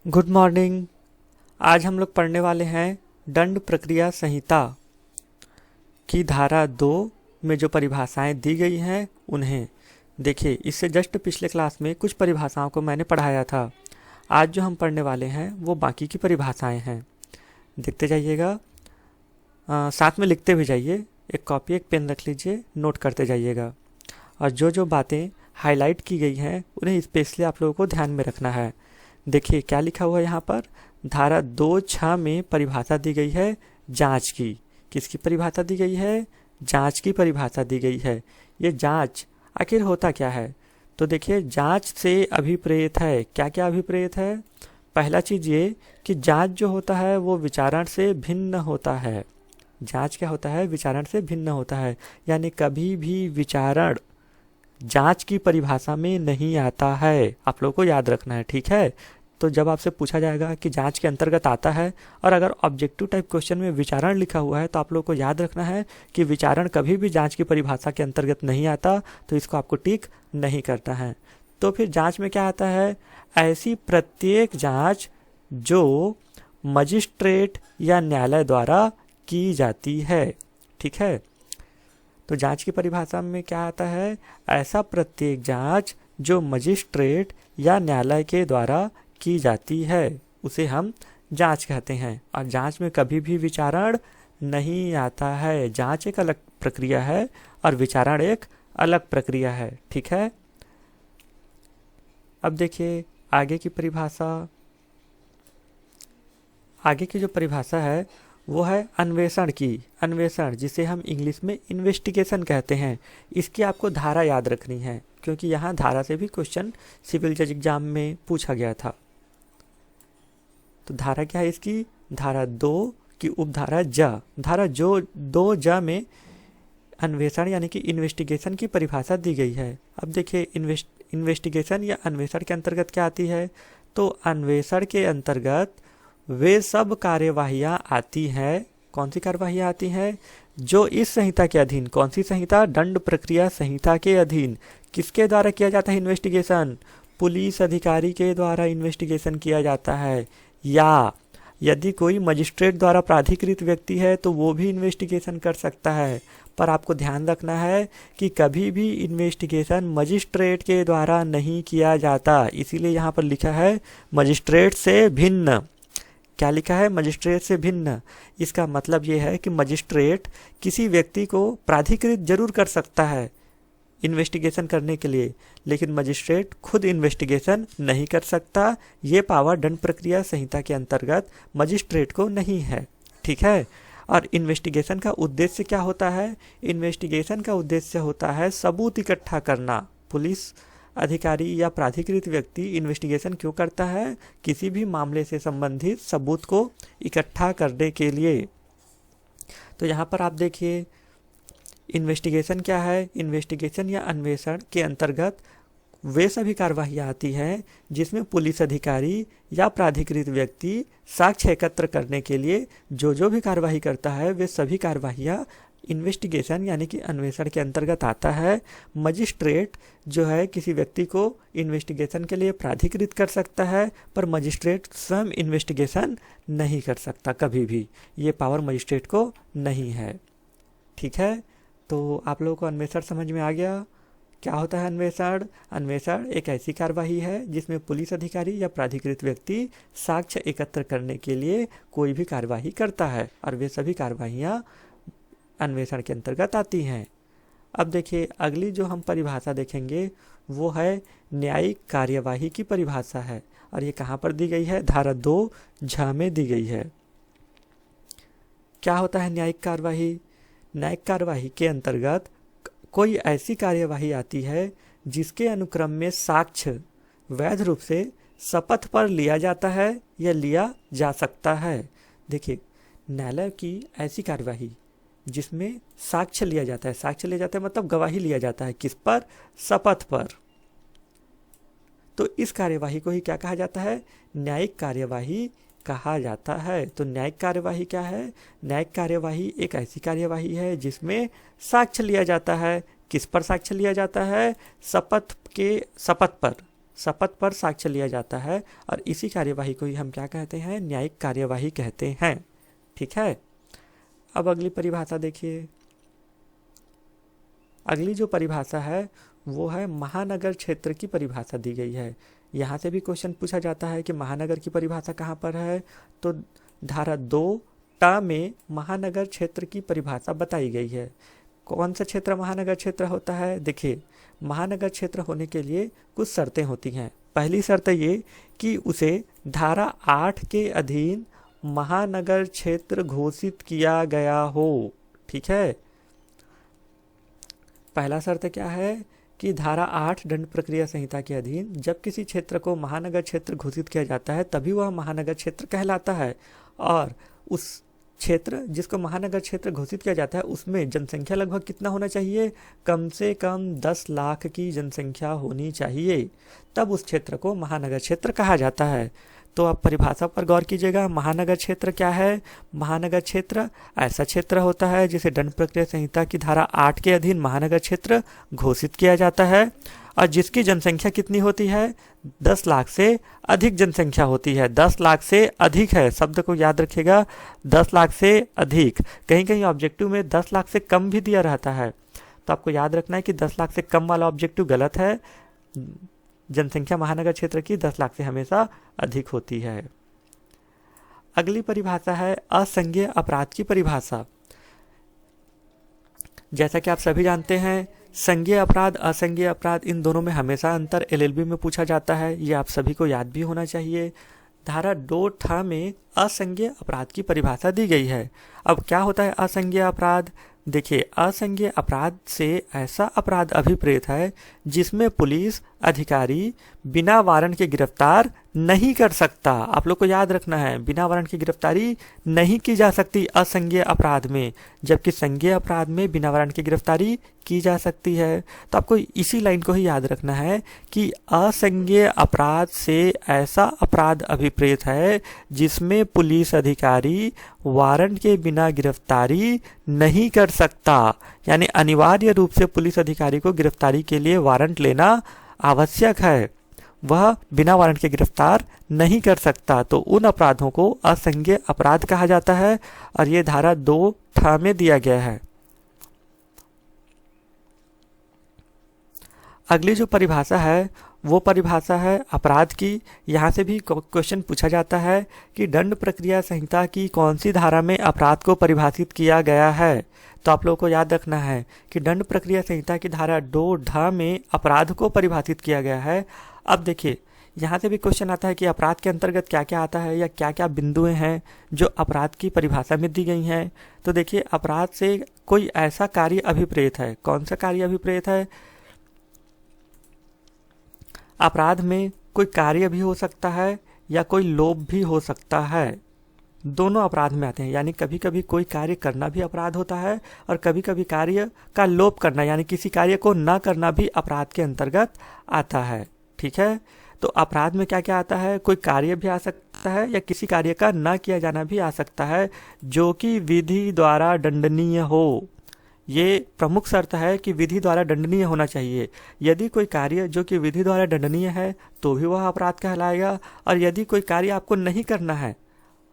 Good morning. आज हम लोग पढ़ने वाले हैं दंड प्रक्रिया संहिता की धारा 2 में जो परिभाषाएं दी गई हैं उन्हें देखिए। इससे जस्ट पिछले क्लास में कुछ परिभाषाओं को मैंने पढ़ाया था। आज जो हम पढ़ने वाले हैं वो बाकी की परिभाषाएं हैं। देखते जाइएगा, साथ में लिखते भी जाइए। एक कॉपी एक पेन रख लीजिए, नोट करते जाइएगा। और जो जो बातें हाईलाइट की गई हैं उन्हें स्पेशली आप लोगों को ध्यान में रखना है। देखिए क्या लिखा हुआ है यहाँ पर। धारा 2(6) में परिभाषा दी गई है जांच की। किसकी परिभाषा दी गई है? जांच की परिभाषा दी गई है। ये जांच आखिर होता क्या है? तो देखिए, जांच से अभिप्रेत है। क्या क्या अभिप्रेत है? पहला चीज ये कि जांच जो होता है वो विचारण से भिन्न होता है। जांच क्या होता है? विचारण से भिन्न होता है। यानी कभी भी विचारण जांच की परिभाषा में नहीं आता है। आप लोगों को याद रखना है, ठीक है? तो जब आपसे पूछा जाएगा कि जांच के अंतर्गत आता है और अगर ऑब्जेक्टिव टाइप क्वेश्चन में विचारण लिखा हुआ है तो आप लोगों को याद रखना है कि विचारण कभी भी जांच की परिभाषा के अंतर्गत नहीं आता, तो इसको आपको टिक नहीं करना है। तो फिर जांच में क्या आता है? ऐसी प्रत्येक जांच जो मजिस्ट्रेट या न्यायालय द्वारा की जाती है। ठीक है, तो जांच की परिभाषा में क्या आता है? ऐसा प्रत्येक जांच जो मजिस्ट्रेट या न्यायालय के द्वारा की जाती है उसे हम जांच कहते हैं। और जांच में कभी भी विचारण नहीं आता है। जांच एक अलग प्रक्रिया है और विचारण एक अलग प्रक्रिया है। ठीक है, अब देखिए आगे की परिभाषा। आगे की जो परिभाषा है वो है अन्वेषण की। अन्वेषण, जिसे हम इंग्लिश में इन्वेस्टिगेशन कहते हैं। इसकी आपको धारा याद रखनी है क्योंकि यहाँ धारा से भी क्वेश्चन सिविल जज एग्जाम में पूछा गया था। तो धारा क्या है इसकी? धारा 2 की उपधारा ज। धारा जो 2(ज) में अन्वेषण यानी कि इन्वेस्टिगेशन की परिभाषा दी गई है। अब देखिए, इन्वेस्टिगेशन या अन्वेषण के अंतर्गत क्या आती है? तो अन्वेषण के अंतर्गत वे सब कार्यवाहियां आती हैं। कौन सी कार्यवाहियां आती हैं? जो इस संहिता के अधीन। कौन सी संहिता? दंड प्रक्रिया संहिता के अधीन। किसके द्वारा किया जाता है इन्वेस्टिगेशन? पुलिस अधिकारी के द्वारा इन्वेस्टिगेशन किया जाता है। या यदि कोई मजिस्ट्रेट द्वारा प्राधिकृत व्यक्ति है तो वो भी इन्वेस्टिगेशन कर सकता है। पर आपको ध्यान रखना है कि कभी भी इन्वेस्टिगेशन मजिस्ट्रेट के द्वारा नहीं किया जाता। इसीलिए यहाँ पर लिखा है मजिस्ट्रेट से भिन्न। क्या लिखा है? मजिस्ट्रेट से भिन्न। इसका मतलब ये है कि मजिस्ट्रेट किसी व्यक्ति को प्राधिकृत जरूर कर सकता है इन्वेस्टिगेशन करने के लिए, लेकिन मजिस्ट्रेट खुद इन्वेस्टिगेशन नहीं कर सकता। ये पावर दंड प्रक्रिया संहिता के अंतर्गत मजिस्ट्रेट को नहीं है। ठीक है, और इन्वेस्टिगेशन का उद्देश्य क्या होता है? इन्वेस्टिगेशन का उद्देश्य होता है सबूत इकट्ठा करना। पुलिस अधिकारी या प्राधिकृत व्यक्ति इन्वेस्टिगेशन क्यों करता है? किसी भी मामले से संबंधित सबूत को इकट्ठा करने के लिए। तो यहाँ पर आप देखिए, इन्वेस्टिगेशन क्या है? इन्वेस्टिगेशन या अन्वेषण के अंतर्गत वे सभी कार्यवाहियाँ आती हैं जिसमें पुलिस अधिकारी या प्राधिकृत व्यक्ति साक्ष्य एकत्र करने के लिए जो जो भी कार्यवाही करता है वे सभी कार्यवाहियाँ इन्वेस्टिगेशन यानी कि अन्वेषण के अंतर्गत आता है। मजिस्ट्रेट जो है किसी व्यक्ति को इन्वेस्टिगेशन के लिए प्राधिकृत कर सकता है, पर मजिस्ट्रेट स्वयं इन्वेस्टिगेशन नहीं कर सकता कभी भी। ये पावर मजिस्ट्रेट को नहीं है। ठीक है, तो आप लोगों को अन्वेषण समझ में आ गया। क्या होता है अन्वेषण? अन्वेषण एक ऐसी कार्यवाही है जिसमें पुलिस अधिकारी या प्राधिकृत व्यक्ति साक्ष्य एकत्र करने के लिए कोई भी कार्यवाही करता है और वे सभी कार्यवाहियाँ अन्वेषण के अंतर्गत आती हैं। अब देखिए, अगली जो हम परिभाषा देखेंगे वो है न्यायिक कार्यवाही की परिभाषा है। और ये कहाँ पर दी गई है? धारा 2(झ) में दी गई है। क्या होता है न्यायिक कार्यवाही? न्यायिक कार्यवाही के अंतर्गत कोई ऐसी कार्यवाही आती है जिसके अनुक्रम में साक्ष्य वैध रूप से शपथ पर लिया जाता है या लिया जा सकता है। देखिए, न्यायालय की ऐसी कार्यवाही जिसमें साक्ष्य लिया जाता है। साक्ष्य लिया जाता है मतलब गवाही लिया जाता है। किस पर? शपथ पर। तो इस कार्यवाही को ही क्या कहा जाता है? न्यायिक कार्यवाही कहा जाता है। तो न्यायिक कार्यवाही क्या है? न्यायिक कार्यवाही एक ऐसी कार्यवाही है जिसमें साक्ष्य लिया जाता है। किस पर साक्ष्य लिया जाता है? शपथ पर। शपथ पर साक्ष्य लिया जाता है और इसी कार्यवाही को ही हम क्या कहते हैं, न्यायिक कार्यवाही कहते हैं। ठीक है, अब अगली परिभाषा देखिए। अगली जो परिभाषा है वो है महानगर क्षेत्र की परिभाषा दी गई है। यहाँ से भी क्वेश्चन पूछा जाता है कि महानगर की परिभाषा कहाँ पर है, तो धारा 2 में महानगर क्षेत्र की परिभाषा बताई गई है। कौन सा क्षेत्र महानगर क्षेत्र होता है? देखिए, महानगर क्षेत्र होने के लिए कुछ शर्तें होती हैं। पहली शर्त ये कि उसे धारा 8 के अधीन महानगर क्षेत्र घोषित किया गया हो। ठीक है, पहला शर्त क्या है कि धारा 8 दंड प्रक्रिया संहिता के अधीन जब किसी क्षेत्र को महानगर क्षेत्र घोषित किया जाता है तभी वह महानगर क्षेत्र कहलाता है। और उस क्षेत्र जिसको महानगर क्षेत्र घोषित किया जाता है उसमें जनसंख्या लगभग कितना होना चाहिए, कम से कम 10 लाख की जनसंख्या होनी चाहिए, तब उस क्षेत्र को महानगर क्षेत्र कहा जाता है। तो आप परिभाषा पर गौर कीजिएगा। महानगर क्षेत्र क्या है? महानगर क्षेत्र ऐसा क्षेत्र होता है जिसे दंड प्रक्रिया संहिता की धारा 8 के अधीन महानगर क्षेत्र घोषित किया जाता है और जिसकी जनसंख्या कितनी होती है, 10 लाख से अधिक जनसंख्या होती है। 10 लाख से अधिक है, शब्द को याद रखिएगा, 10 लाख से अधिक। कहीं कहीं ऑब्जेक्टिव में 10 लाख से कम भी दिया रहता है, तो आपको याद रखना है कि 10 लाख से कम वाला ऑब्जेक्टिव गलत है। जनसंख्या महानगर क्षेत्र की 10 लाख से हमेशा अधिक होती है। अगली परिभाषा है असंज्ञेय अपराध की परिभाषा। जैसा कि आप सभी जानते हैं, संज्ञेय अपराध असंज्ञेय अपराध इन दोनों में हमेशा अंतर एलएलबी में पूछा जाता है, ये आप सभी को याद भी होना चाहिए। धारा 2 में असंज्ञेय अपराध की परिभाषा दी गई है। अब क्या होता है असंज्ञेय अपराध? देखिए, असंज्ञेय अपराध से ऐसा अपराध अभिप्रेत है जिसमें पुलिस अधिकारी बिना वारंट के गिरफ्तार नहीं कर सकता। आप लोग को याद रखना है, बिना वारंट की गिरफ्तारी नहीं की जा सकती असंज्ञेय अपराध में, जबकि संज्ञेय अपराध में बिना वारंट की गिरफ्तारी की जा सकती है। तो आपको इसी लाइन को ही याद रखना है कि असंज्ञेय अपराध से ऐसा अपराध अभिप्रेत है जिसमें पुलिस अधिकारी वारंट के बिना गिरफ्तारी नहीं कर सकता, यानी अनिवार्य रूप से पुलिस अधिकारी को गिरफ्तारी के लिए वारंट लेना आवश्यक है, वह बिना वारंट के गिरफ्तार नहीं कर सकता। तो उन अपराधों को असंज्ञेय अपराध कहा जाता है और ये धारा 2 में दिया गया है। अगली जो परिभाषा है वो परिभाषा है अपराध की। यहाँ से भी क्वेश्चन पूछा जाता है कि दंड प्रक्रिया संहिता की कौन सी धारा में अपराध को परिभाषित किया गया है। तो आप लोगों को याद रखना है कि दंड प्रक्रिया संहिता की धारा 2 में अपराध को परिभाषित किया गया है। अब देखिए, यहाँ से भी क्वेश्चन आता है कि अपराध के अंतर्गत क्या क्या आता है या क्या क्या बिंदुएं हैं जो अपराध की परिभाषा में दी गई हैं। तो देखिए, अपराध से कोई ऐसा कार्य अभिप्रेत है। कौन सा कार्य अभिप्रेत है? अपराध में कोई कार्य भी हो सकता है या कोई लोभ भी हो सकता है, दोनों अपराध में आते हैं। यानी कभी कभी कोई कार्य करना भी अपराध होता है और कभी कभी कार्य का लोभ करना यानी किसी कार्य को न करना भी अपराध के अंतर्गत आता है। ठीक है, तो अपराध में क्या क्या आता है? कोई कार्य भी आ सकता है या किसी कार्य का न किया जाना भी आ सकता है जो कि विधि द्वारा दंडनीय हो। ये प्रमुख शर्त है कि विधि द्वारा दंडनीय होना चाहिए। यदि कोई कार्य जो कि विधि द्वारा दंडनीय है तो भी वह अपराध कहलाएगा, और यदि कोई कार्य आपको नहीं करना है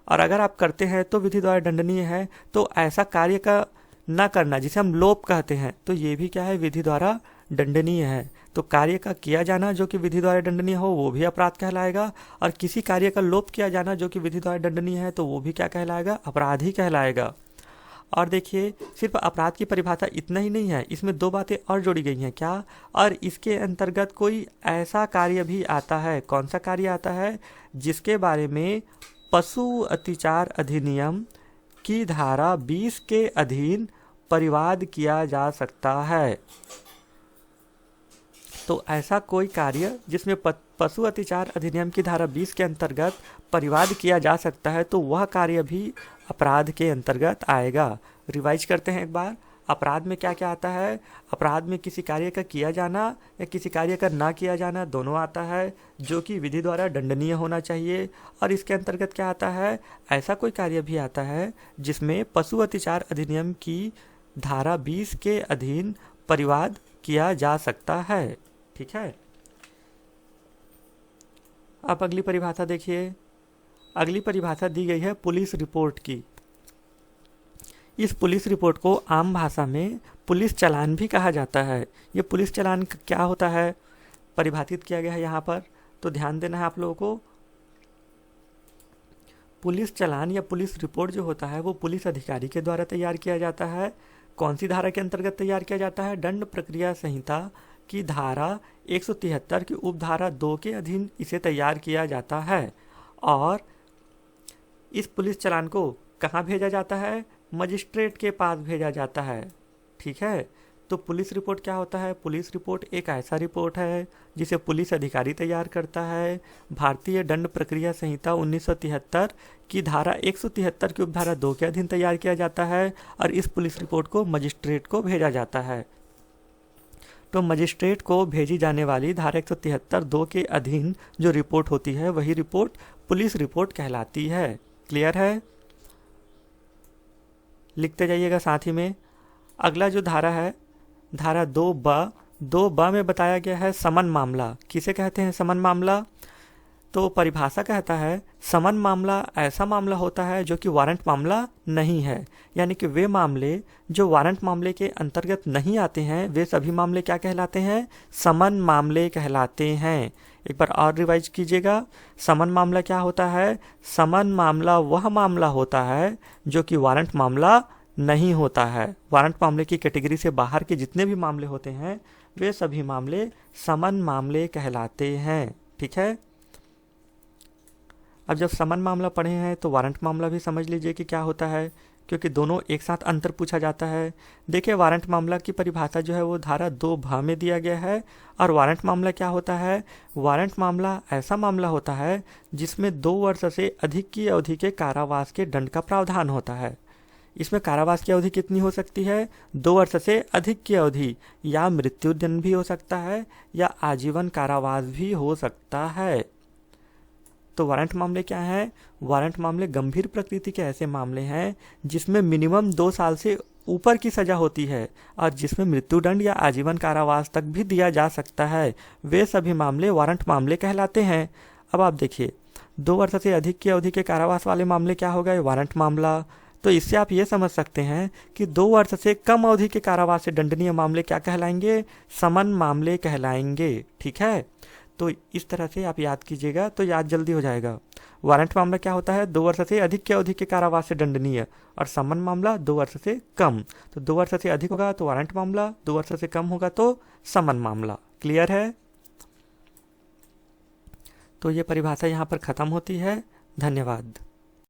और अगर आप करते हैं तो विधि द्वारा दंडनीय है, तो ऐसा कार्य का न करना जिसे हम लोभ कहते हैं, तो ये भी क्या है? विधि द्वारा दंडनीय है। तो कार्य का किया जाना जो कि विधि द्वारा दंडनीय हो वो भी अपराध कहलाएगा, और किसी कार्य का लोभ किया जाना जो कि विधि द्वारा दंडनीय है तो वो भी क्या कहलाएगा? अपराध ही कहलाएगा। और देखिए, सिर्फ अपराध की परिभाषा इतना ही नहीं है, इसमें 2 बातें और जोड़ी गई हैं। क्या? और इसके अंतर्गत कोई ऐसा कार्य भी आता है। कौन सा कार्य आता है? जिसके बारे में पशु अत्याचार अधिनियम की धारा 20 के अधीन परिवाद किया जा सकता है। तो ऐसा कोई कार्य जिसमें पशु अत्याचार अधिनियम की धारा 20 के अंतर्गत परिवाद किया जा सकता है तो वह कार्य भी अपराध के अंतर्गत आएगा। रिवाइज करते हैं एक बार, अपराध में क्या क्या आता है? अपराध में किसी कार्य का किया जाना या किसी कार्य का ना किया जाना दोनों आता है जो कि विधि द्वारा दंडनीय होना चाहिए, और इसके अंतर्गत क्या आता है? ऐसा कोई कार्य भी आता है जिसमें पशु अत्याचार अधिनियम की धारा 20 के अधीन परिवाद किया जा सकता है। ठीक है, अब अगली परिभाषा देखिए। अगली परिभाषा दी गई है पुलिस रिपोर्ट की। इस पुलिस रिपोर्ट को आम भाषा में पुलिस चालान भी कहा जाता है। ये पुलिस चालान क्या होता है परिभाषित किया गया है यहाँ पर, तो ध्यान देना है आप लोगों को। पुलिस चालान या पुलिस रिपोर्ट जो होता है वो पुलिस अधिकारी के द्वारा तैयार किया जाता है। कौन सी धारा के अंतर्गत तैयार किया जाता है? दंड प्रक्रिया संहिता की धारा 173 की उपधारा 2 के अधीन इसे तैयार किया जाता है। और इस पुलिस चालान को कहाँ भेजा जाता है? मजिस्ट्रेट के पास भेजा जाता है। ठीक है, तो पुलिस रिपोर्ट क्या होता है? पुलिस रिपोर्ट एक ऐसा रिपोर्ट है जिसे पुलिस अधिकारी तैयार करता है। भारतीय दंड प्रक्रिया संहिता 1973 की धारा 173 की उपधारा 2 के अधीन तैयार किया जाता है और इस पुलिस रिपोर्ट को मजिस्ट्रेट को भेजा जाता है। तो मजिस्ट्रेट को भेजी जाने वाली धारा 173(2) के अधीन जो रिपोर्ट होती है वही रिपोर्ट पुलिस रिपोर्ट कहलाती है। क्लियर है? लिखते जाइएगा साथ ही में। अगला जो धारा है धारा 2(ब) में बताया गया है समन मामला। किसे कहते हैं समन मामला? तो परिभाषा कहता है समन मामला ऐसा मामला होता है जो कि वारंट मामला नहीं है, यानी कि वे मामले जो वारंट मामले के अंतर्गत नहीं आते हैं वे सभी मामले क्या कहलाते हैं? समन मामले कहलाते हैं। एक बार और रिवाइज कीजिएगा। समन मामला क्या होता है? समन मामला वह मामला होता है जो कि वारंट मामला नहीं होता है। वारंट मामले की कैटेगरी से बाहर के जितने भी मामले होते हैं वे सभी मामले समन मामले कहलाते हैं। ठीक है, अब जब समन मामला पढ़े हैं तो वारंट मामला भी समझ लीजिए कि क्या होता है, क्योंकि दोनों एक साथ अंतर पूछा जाता है। देखिए, वारंट मामला की परिभाषा जो है वो धारा 2(भ) में दिया गया है। और वारंट मामला क्या होता है? वारंट मामला ऐसा मामला होता है जिसमें 2 वर्ष से अधिक की अवधि के कारावास के दंड का प्रावधान होता है। इसमें कारावास की अवधि कितनी हो सकती है? 2 वर्ष से अधिक की अवधि, या मृत्युदंड भी हो सकता है या आजीवन कारावास भी हो सकता है। तो वारंट मामले क्या हैं? वारंट मामले गंभीर प्रकृति के ऐसे मामले हैं जिसमें मिनिमम 2 साल से ऊपर की सजा होती है और जिसमें मृत्युदंड या आजीवन कारावास तक भी दिया जा सकता है। वे सभी मामले वारंट मामले कहलाते हैं। अब आप देखिए, 2 वर्ष से अधिक की अवधि के कारावास वाले मामले क्या हो गए? वारंट मामला। तो इससे आप ये समझ सकते हैं कि 2 वर्ष से कम अवधि के कारावास से दंडनीय मामले क्या कहलाएंगे? समन मामले कहलाएंगे। ठीक है, तो इस तरह से आप याद कीजिएगा तो याद जल्दी हो जाएगा। वारंट मामला क्या होता है? 2 वर्ष से अधिक की अवधि के कारावास से दंडनीय, और समन मामला 2 वर्ष से कम। तो 2 वर्ष से अधिक होगा तो वारंट मामला, 2 वर्ष से कम होगा तो समन मामला। क्लियर है? तो ये परिभाषा यहाँ पर खत्म होती है। धन्यवाद।